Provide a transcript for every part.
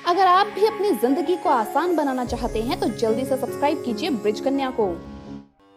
अगर आप भी अपनी जिंदगी को आसान बनाना चाहते हैं तो जल्दी से सब्सक्राइब कीजिए ब्रिज कन्या को।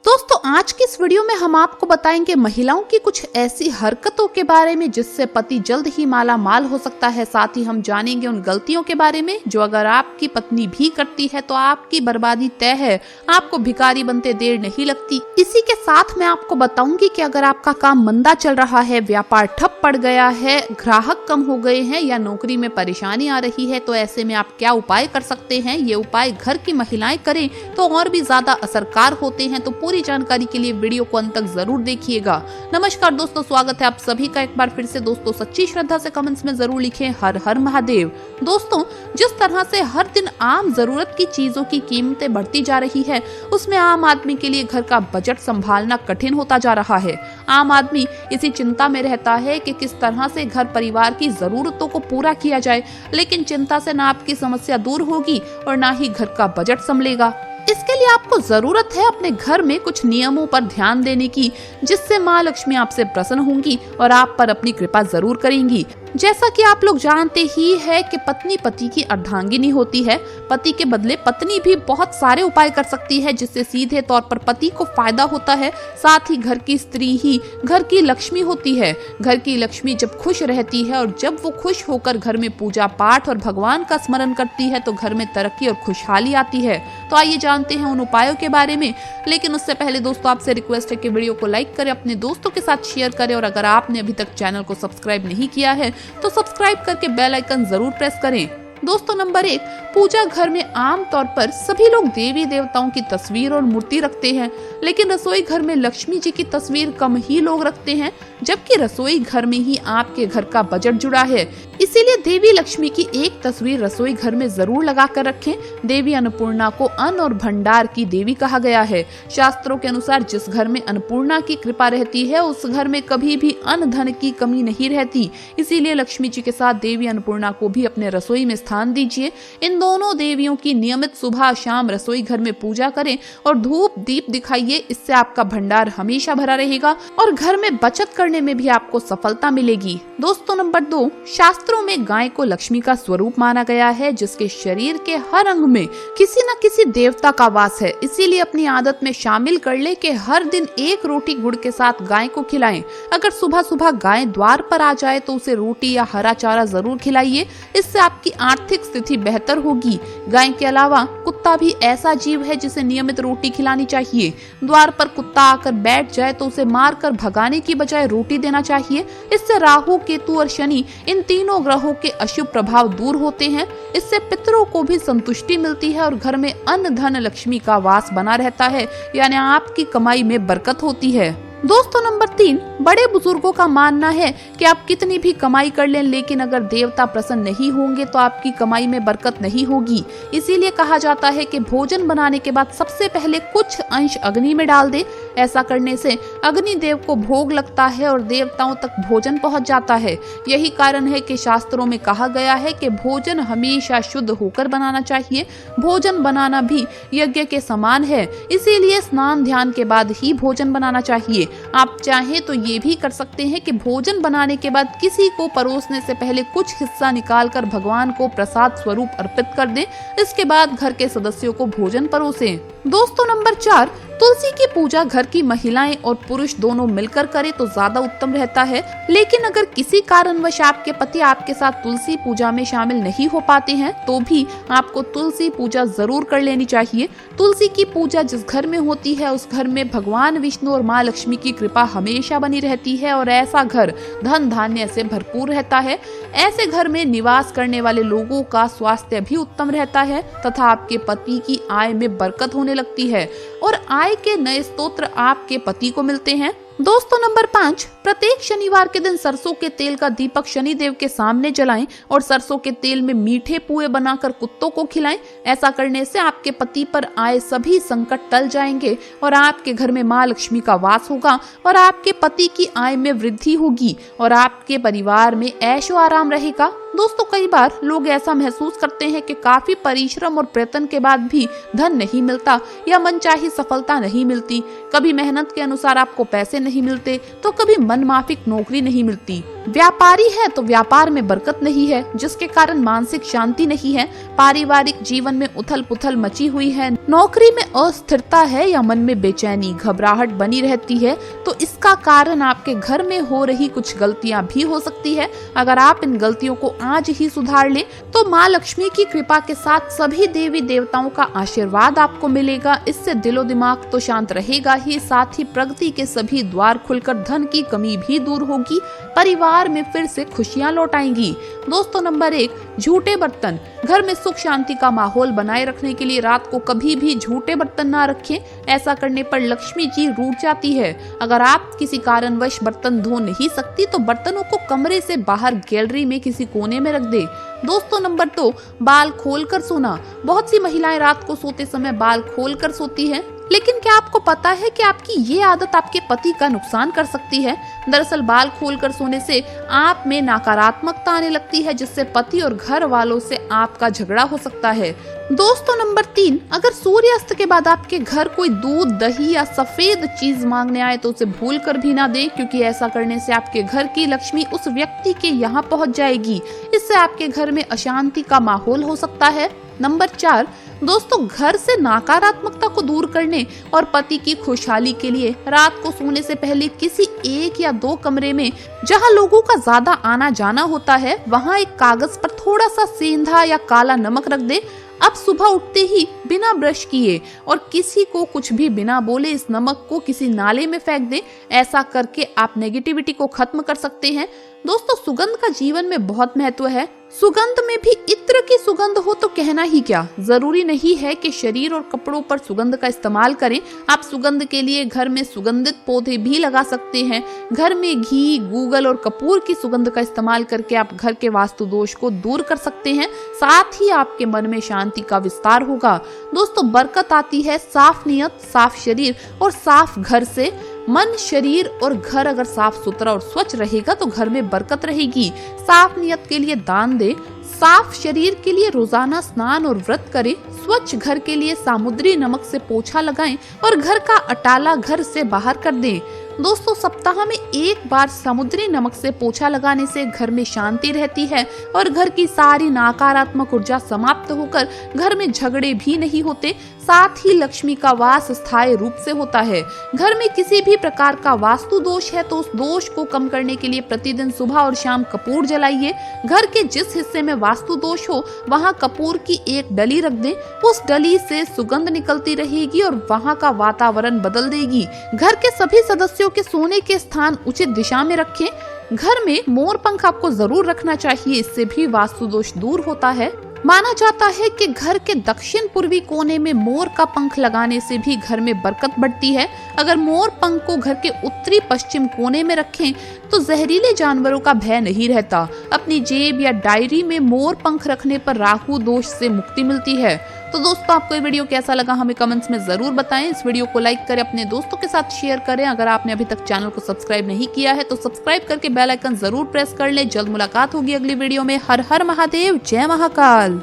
दोस्तों, आज की इस वीडियो में हम आपको बताएंगे महिलाओं की कुछ ऐसी हरकतों के बारे में जिससे पति जल्द ही माला माल हो सकता है। साथ ही हम जानेंगे उन गलतियों के बारे में जो अगर आपकी पत्नी भी करती है तो आपकी बर्बादी तय है, आपको भिखारी बनते देर नहीं लगती। इसी के साथ मैं आपको बताऊंगी कि अगर आपका काम मंदा चल रहा है, व्यापार ठप पड़ गया है, ग्राहक कम हो गए हैं या नौकरी में परेशानी आ रही है तो ऐसे में आप क्या उपाय कर सकते हैं। ये उपाय घर की महिलाएं करें तो और भी ज्यादा असरकार होते हैं। तो पूरी जानकारी के लिए वीडियो को अंत तक जरूर देखिएगा। नमस्कार दोस्तों, स्वागत है आप सभी का एक बार फिर से। दोस्तों, सच्ची श्रद्धा से कमेंट्स में जरूर लिखें हर हर महादेव। दोस्तों, जिस तरह से हर दिन आम जरूरत की चीजों की कीमतें बढ़ती जा रही है, उसमें आम आदमी के लिए घर का बजट संभालना कठिन होता जा रहा है। आम आदमी इसी चिंता में रहता है कि किस तरह से घर परिवार की जरूरतों को पूरा किया जाए, लेकिन चिंता से ना आपकी समस्या दूर होगी और ना ही घर का बजट संभलेगा। इसके लिए आपको जरूरत है अपने घर में कुछ नियमों पर ध्यान देने की, जिससे माँ लक्ष्मी आपसे प्रसन्न होंगी और आप पर अपनी कृपा जरूर करेंगी। जैसा कि आप लोग जानते ही है कि पत्नी पति की अर्धांगिनी होती है। पति के बदले पत्नी भी बहुत सारे उपाय कर सकती है जिससे सीधे तौर पर पति को फायदा होता है। साथ ही घर की स्त्री ही घर की लक्ष्मी होती है। घर की लक्ष्मी जब खुश रहती है और जब वो खुश होकर घर में पूजा पाठ और भगवान का स्मरण करती है तो घर में तरक्की और खुशहाली आती है। तो आइए जानते हैं उन उपायों के बारे में। लेकिन उससे पहले दोस्तों, आपसे रिक्वेस्ट है कि वीडियो को लाइक करें, अपने दोस्तों के साथ शेयर करें और अगर आपने अभी तक चैनल को सब्सक्राइब नहीं किया है तो सब्सक्राइब करके बेल आइकन जरूर प्रेस करें। दोस्तों, नंबर 1, पूजा घर में आम तौर पर सभी लोग देवी देवताओं की तस्वीर और मूर्ति रखते हैं, लेकिन रसोई घर में लक्ष्मी जी की तस्वीर कम ही लोग रखते हैं, जबकि रसोई घर में ही आपके घर का बजट जुड़ा है। इसीलिए देवी लक्ष्मी की एक तस्वीर रसोई घर में जरूर लगा कर रखें। देवी अन्नपूर्णा को अन्न और भंडार की देवी कहा गया है। शास्त्रों के अनुसार जिस घर में अन्नपूर्णा की कृपा रहती है उस घर में कभी भी अन्न धन की कमी नहीं रहती। इसीलिए लक्ष्मी जी के साथ देवी अन्नपूर्णा को भी अपने रसोई में स्थान दीजिए। इन दोनों देवियों की नियमित सुबह शाम रसोई घर में पूजा करें और धूप दीप दिखाइए। इससे आपका भंडार हमेशा भरा रहेगा और घर में बचत करने में भी आपको सफलता मिलेगी। दोस्तों, नंबर 2, शास्त्रों में गाय को लक्ष्मी का स्वरूप माना गया है, जिसके शरीर के हर अंग में किसी न किसी देवता का वास है। इसीलिए अपनी आदत में शामिल कर ले कि हर दिन एक रोटी गुड़ के साथ गाय को खिलाएं। अगर सुबह सुबह गाय द्वार पर आ जाए तो उसे रोटी या हरा चारा जरूर खिलाइए। इससे आपकी आर्थिक स्थिति बेहतर होगी। गाय के अलावा कुत्ता भी ऐसा जीव है जिसे नियमित रोटी खिलानी चाहिए। द्वार पर कुत्ता आकर बैठ जाए तो उसे मारकर भगाने की बजाय रोटी देना चाहिए। इससे राहु, केतु और शनि, इन तीनों ग्रहों के अशुभ प्रभाव दूर होते हैं। इससे पितरों को भी संतुष्टि मिलती है और घर में अन्न धन लक्ष्मी का वास बना रहता है, यानी आपकी कमाई में बरकत होती है। दोस्तों, नंबर 3, बड़े बुजुर्गों का मानना है कि आप कितनी भी कमाई कर लें, लेकिन अगर देवता प्रसन्न नहीं होंगे तो आपकी कमाई में बरकत नहीं होगी। इसीलिए कहा जाता है कि भोजन बनाने के बाद सबसे पहले कुछ अंश अग्नि में डाल दे। ऐसा करने से अग्नि देव को भोग लगता है और देवताओं तक भोजन पहुंच जाता है। यही कारण है कि शास्त्रों में कहा गया है कि भोजन हमेशा शुद्ध होकर बनाना चाहिए। भोजन बनाना भी यज्ञ के समान है, इसीलिए स्नान ध्यान के बाद ही भोजन बनाना चाहिए। आप चाहें तो ये भी कर सकते हैं कि भोजन बनाने के बाद किसी को परोसने से पहले कुछ हिस्सा निकालकर भगवान को प्रसाद स्वरूप अर्पित कर दें। इसके बाद घर के सदस्यों को भोजन परोसें। दोस्तों, नंबर 4, तुलसी की पूजा घर की महिलाएं और पुरुष दोनों मिलकर करें तो ज्यादा उत्तम रहता है। लेकिन अगर किसी कारणवश आपके पति आपके साथ तुलसी पूजा में शामिल नहीं हो पाते हैं तो भी आपको तुलसी पूजा जरूर कर लेनी चाहिए। तुलसी की पूजा जिस घर में होती है उस घर में भगवान विष्णु और माँ लक्ष्मी की कृपा हमेशा बनी रहती है और ऐसा घर धन धान्य से भरपूर रहता है। ऐसे घर में निवास करने वाले लोगों का स्वास्थ्य भी उत्तम रहता है तथा आपके पति की आय में बरकत होने लगती है और आय के नए स्तोत्र आपके पति को मिलते हैं। दोस्तों, नंबर 5, प्रत्येक शनिवार के दिन सरसों के तेल का दीपक शनि देव के सामने जलाएं और सरसों के तेल में मीठे पुए बनाकर कुत्तों को खिलाएं। ऐसा करने से आपके पति पर आए सभी संकट टल जाएंगे और आपके घर में माँ लक्ष्मी का वास होगा और आपके पति की आय में वृद्धि होगी और आपके परिवार में ऐशो आराम रहेगा। दोस्तों कई बार लोग ऐसा महसूस करते हैं कि काफी परिश्रम और प्रयत्न के बाद भी धन नहीं मिलता या मनचाही सफलता नहीं मिलती। कभी मेहनत के अनुसार आपको पैसे नहीं मिलते तो कभी मनमाफिक नौकरी नहीं मिलती। व्यापारी है तो व्यापार में बरकत नहीं है, जिसके कारण मानसिक शांति नहीं है। पारिवारिक जीवन में उथल पुथल मची हुई है। नौकरी में अस्थिरता है या मन में बेचैनी घबराहट बनी रहती है। तो इसका कारण आपके घर में हो रही कुछ गलतियां भी हो सकती है। अगर आप इन गलतियों को आज ही सुधार लें तो माँ लक्ष्मी की कृपा के साथ सभी देवी देवताओं का आशीर्वाद आपको मिलेगा। इससे दिलो दिमाग तो शांत रहेगा ही, साथ ही प्रगति के सभी द्वार खुलकर धन की कमी भी दूर होगी। परिवार में फिर से खुशियां लौट आएंगी। दोस्तों नंबर 1, झूठे बर्तन। घर में सुख शांति का माहौल बनाए रखने के लिए रात को कभी भी झूठे बर्तन ना रखें। ऐसा करने पर लक्ष्मी जी रूठ जाती है। अगर आप किसी कारणवश बर्तन धो नहीं सकती तो बर्तनों को कमरे से बाहर गैलरी में किसी कोने में रख दे। दोस्तों नंबर 2, बाल खोलकर सोना। बहुत सी महिलाएं रात को सोते समय बाल खोलकर सोती हैं, लेकिन क्या आपको पता है कि आपकी ये आदत आपके पति का नुकसान कर सकती है। दरअसल बाल खोलकर सोने से आप में नकारात्मकता आने लगती है, जिससे पति और घर वालों से आपका झगड़ा हो सकता है। दोस्तों नंबर 3, अगर सूर्यास्त के बाद आपके घर कोई दूध दही या सफेद चीज मांगने आए तो उसे भूल कर भी ना दें, क्योंकि ऐसा करने से आपके घर की लक्ष्मी उस व्यक्ति के यहाँ पहुँच जाएगी। इससे आपके घर में अशांति का माहौल हो सकता है। नंबर 4, दोस्तों घर से नकारात्मकता को दूर करने और पति की खुशहाली के लिए रात को सोने से पहले किसी 1 या 2 कमरे में जहां लोगों का ज्यादा आना जाना होता है, वहां एक कागज पर थोड़ा सा सेंधा या काला नमक रख दे। अब सुबह उठते ही बिना ब्रश किए और किसी को कुछ भी बिना बोले इस नमक को किसी नाले में फेंक दें। ऐसा करके आप नेगेटिविटी को खत्म कर सकते हैं। दोस्तों सुगंध का जीवन में बहुत महत्व है। सुगंध में भी इत्र की सुगंध हो तो कहना ही क्या। जरूरी नहीं है कि शरीर और कपड़ों पर सुगंध का इस्तेमाल करें। आप सुगंध के लिए घर में सुगंधित पौधे भी लगा सकते हैं। घर में घी, गूगल और कपूर की सुगंध का इस्तेमाल करके आप घर के वास्तु दोष को दूर कर सकते हैं। साथ ही आपके मन में शांति का विस्तार होगा। दोस्तों बरकत आती है साफ नियत, साफ शरीर और साफ घर से। मन, शरीर और घर अगर साफ सुथरा और स्वच्छ रहेगा तो घर में बरकत रहेगी। साफ नियत के लिए दान दे, साफ शरीर के लिए रोजाना स्नान और व्रत करें, स्वच्छ घर के लिए सामुद्री नमक से पोछा लगाएं और घर का अटाला घर से बाहर कर दें। दोस्तों सप्ताह में 1 बार समुद्री नमक से पोछा लगाने से घर में शांति रहती है और घर की सारी नकारात्मक ऊर्जा समाप्त होकर घर में झगड़े भी नहीं होते। साथ ही लक्ष्मी का वास स्थायी रूप से होता है। घर में किसी भी प्रकार का वास्तु दोष है तो उस दोष को कम करने के लिए प्रतिदिन सुबह और शाम कपूर जलाइए। घर के जिस हिस्से में वास्तु दोष हो वहां कपूर की एक डली रख दें। उस डली से सुगंध निकलती रहेगी और वहां का वातावरण बदल देगी। घर के सभी सदस्यों के सोने के स्थान उचित दिशा में रखें। घर में मोर पंख आपको जरूर रखना चाहिए, इससे भी वास्तु दोष दूर होता है। माना जाता है कि घर के दक्षिण पूर्वी कोने में मोर का पंख लगाने से भी घर में बरकत बढ़ती है। अगर मोर पंख को घर के उत्तरी पश्चिम कोने में रखें तो जहरीले जानवरों का भय नहीं रहता। अपनी जेब या डायरी में मोर पंख रखने पर राहु दोष से मुक्ति मिलती है। तो दोस्तों आपको ये वीडियो कैसा लगा हमें कमेंट्स में जरूर बताएं। इस वीडियो को लाइक करें, अपने दोस्तों के साथ शेयर करें। अगर आपने अभी तक चैनल को सब्सक्राइब नहीं किया है तो सब्सक्राइब करके बेल आइकन जरूर प्रेस कर लें। जल्द मुलाकात होगी अगली वीडियो में। हर हर महादेव, जय महाकाल।